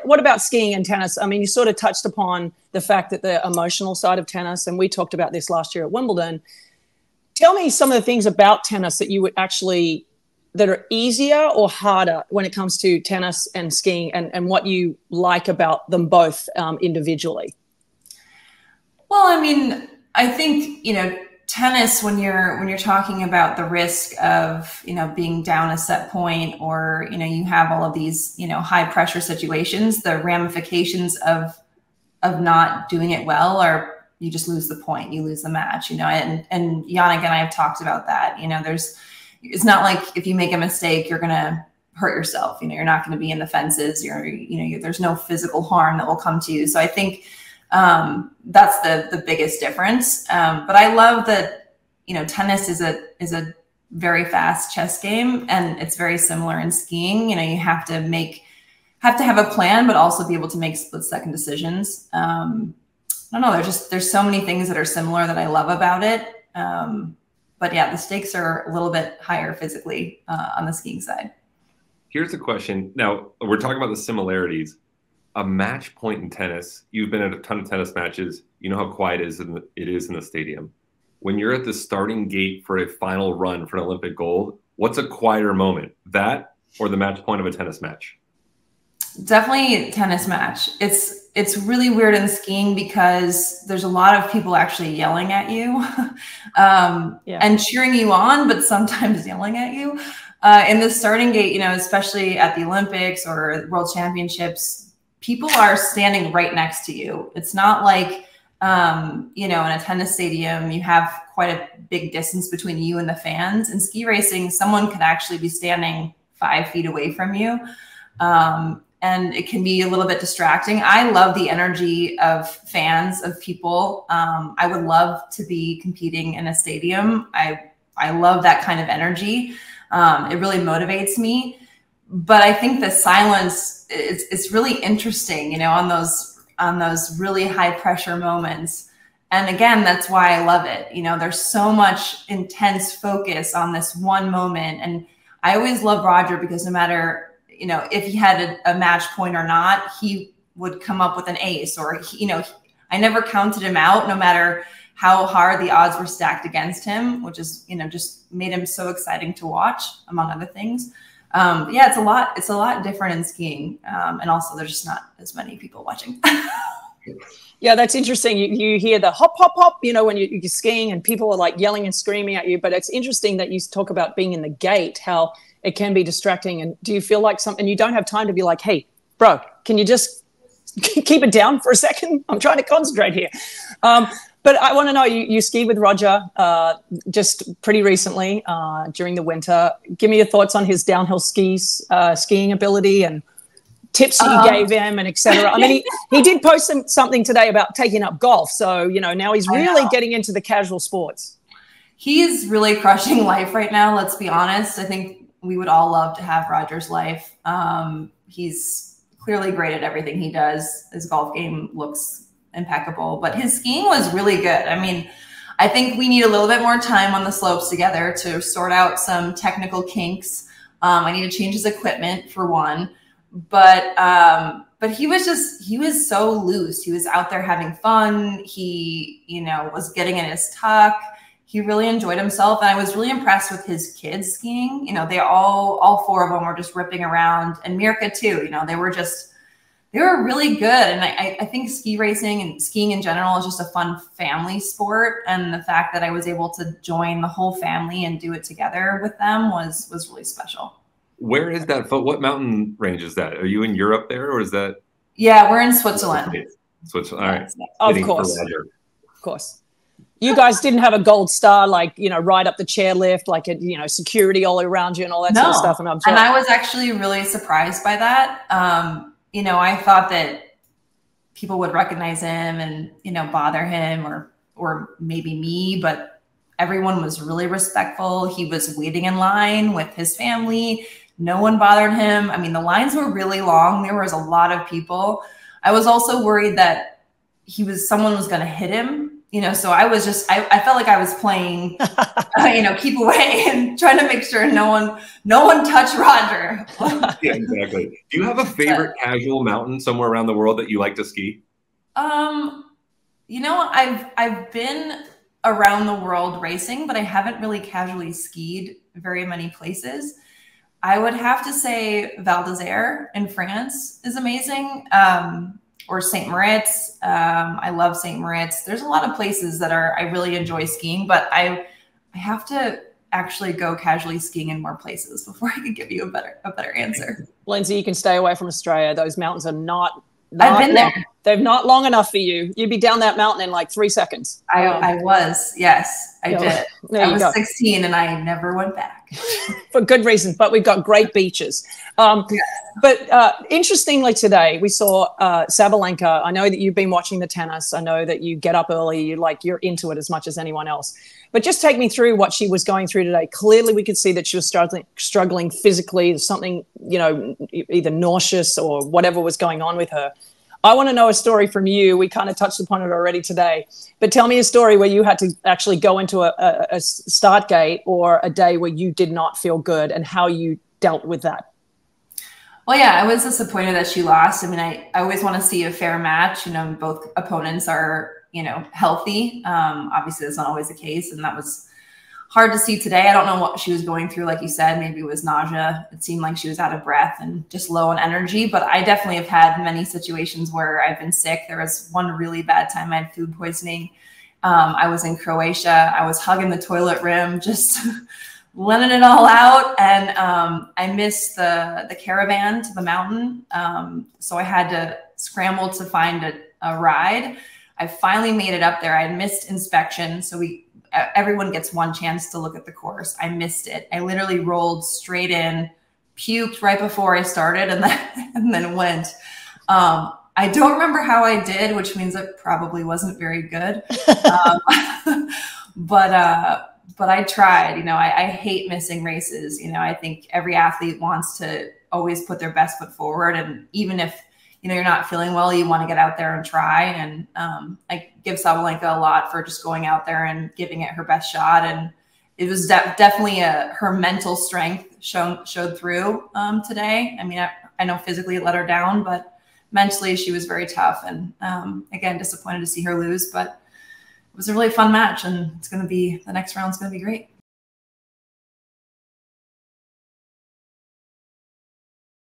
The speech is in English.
what about skiing and tennis? I mean, you sort of touched upon the fact that the emotional side of tennis, and we talked about this last year at Wimbledon. Tell me some of the things about tennis that you would actually, that are easier or harder when it comes to tennis and skiing, and what you like about them both individually. Well, I mean, I think, tennis, when you're talking about the risk of, being down a set point, or, you have all of these, high pressure situations, the ramifications of not doing it well are, you just lose the point, you lose the match, and Yannick and I have talked about that. It's not like if you make a mistake, you're going to hurt yourself. You're not going to be in the fences. There's no physical harm that will come to you. So I think that's the biggest difference. But I love that, tennis is a very fast chess game, and it's very similar in skiing. You have to have a plan, but also be able to make split-second decisions. I don't know. There's so many things that are similar that I love about it. But yeah, the stakes are a little bit higher physically on the skiing side. Here's a question. Now, we're talking about the similarities. A match point in tennis, you've been at a ton of tennis matches. You know how quiet it is in the stadium. When you're at the starting gate for a final run for an Olympic gold, what's a quieter moment? That or the match point of a tennis match? Definitely tennis match. It's really weird in skiing because there's a lot of people actually yelling at you and cheering you on, but sometimes yelling at you. In the starting gate, especially at the Olympics or World Championships, people are standing right next to you. It's not like, in a tennis stadium, you have quite a big distance between you and the fans. In ski racing, someone could actually be standing 5 feet away from you. And it can be a little bit distracting. I love the energy of fans, of people. I would love to be competing in a stadium. I love that kind of energy. It really motivates me. But I think the silence, it's really interesting, on those really high pressure moments. And again, that's why I love it. There's so much intense focus on this one moment. And I always love Roger because no matter, if he had a match point or not, he would come up with an ace, or, I never counted him out, no matter how hard the odds were stacked against him, which is, just made him so exciting to watch, among other things. Yeah, it's a lot different in skiing. And also there's just not as many people watching. Yeah, that's interesting. You hear the hop, hop, hop, when you're skiing and people are like yelling and screaming at you. But it's interesting that you talk about being in the gate, how it can be distracting. And do you feel like and you don't have time to be like, hey, bro, can you just keep it down for a second? I'm trying to concentrate here. But I want to know, you skied with Roger just pretty recently during the winter. Give me your thoughts on his downhill skiing ability and tips that you gave him and et cetera. I mean, he did post something today about taking up golf. So, now he's really getting into the casual sports. He's really crushing life right now. Let's be honest. I think we would all love to have Roger's life. He's clearly great at everything he does. His golf game looks impeccable, but his skiing was really good. I mean, I think we need a little bit more time on the slopes together to sort out some technical kinks. I need to change his equipment for one, but he was so loose. He was out there having fun. He, was getting in his tuck. He really enjoyed himself. And I was really impressed with his kids skiing. They all 4 of them were just ripping around, and Mirka too. They were really good. And I think ski racing and skiing in general is just a fun family sport. And the fact that I was able to join the whole family and do it together with them was really special. Where is that? What mountain range is that? Are you in Europe there, or is that? Yeah, we're in Switzerland. Switzerland. All right. Of course. Of course. You guys didn't have a gold star, like, right up the chairlift, like, security all around you and all that sort of stuff. And I was actually really surprised by that. I thought that people would recognize him and, bother him or maybe me, but everyone was really respectful. He was waiting in line with his family. No one bothered him. I mean, the lines were really long. There was a lot of people. I was also worried that someone was going to hit him, you know, so I was just, I felt like I was playing, you know, keep away and trying to make sure no one touched Roger. Yeah, exactly. Do you have a favorite casual mountain somewhere around the world that you like to ski? You know, I've been around the world racing, but I haven't really casually skied very many places. I would have to say Val d'Isère in France is amazing. Or St. Moritz. I love St. Moritz. There's a lot of places that I really enjoy skiing, but I have to actually go casually skiing in more places before I could give you a better answer. Lindsay, you can stay away from Australia. Those mountains are not I've been there. They're not long enough for you. You'd be down that mountain in like 3 seconds. I was, yes, I did. I was 16 and I never went back. For good reason, but we've got great beaches. But interestingly today, we saw Sabalenka. I know that you've been watching the tennis. I know that you get up early. You're into it as much as anyone else. But just take me through what she was going through today. Clearly, we could see that she was struggling physically. There's something, you know, either nauseous or whatever was going on with her. I want to know a story from you. We kind of touched upon it already today, but tell me a story where you had to actually go into a start gate or a day where you did not feel good and how you dealt with that. Well, yeah, I was disappointed that she lost. I mean, I always want to see a fair match. You know, both opponents are, you know, healthy. Obviously, that's not always the case, and that was hard to see today. I don't know what she was going through. Like you said, maybe it was nausea. It seemed like she was out of breath and just low on energy. But I definitely have had many situations where I've been sick. There was one really bad time I had food poisoning. I was in Croatia. I was hugging the toilet rim, just letting it all out. And I missed the caravan to the mountain. So I had to scramble to find a ride. I finally made it up there. I had missed inspection. So everyone gets one chance to look at the course. I missed it. I literally rolled straight in, puked right before I started, and then went. I don't remember how I did, which means it probably wasn't very good. But I tried. You know, I hate missing races. You know, I think every athlete wants to always put their best foot forward, and even if, you know, you're not feeling well, you want to get out there and try. And I give Sabalenka a lot for just going out there and giving it her best shot. And it was definitely her mental strength showed through today. I mean, I know physically it let her down, but mentally she was very tough. And again, disappointed to see her lose, but it was a really fun match, and the next round's going to be great.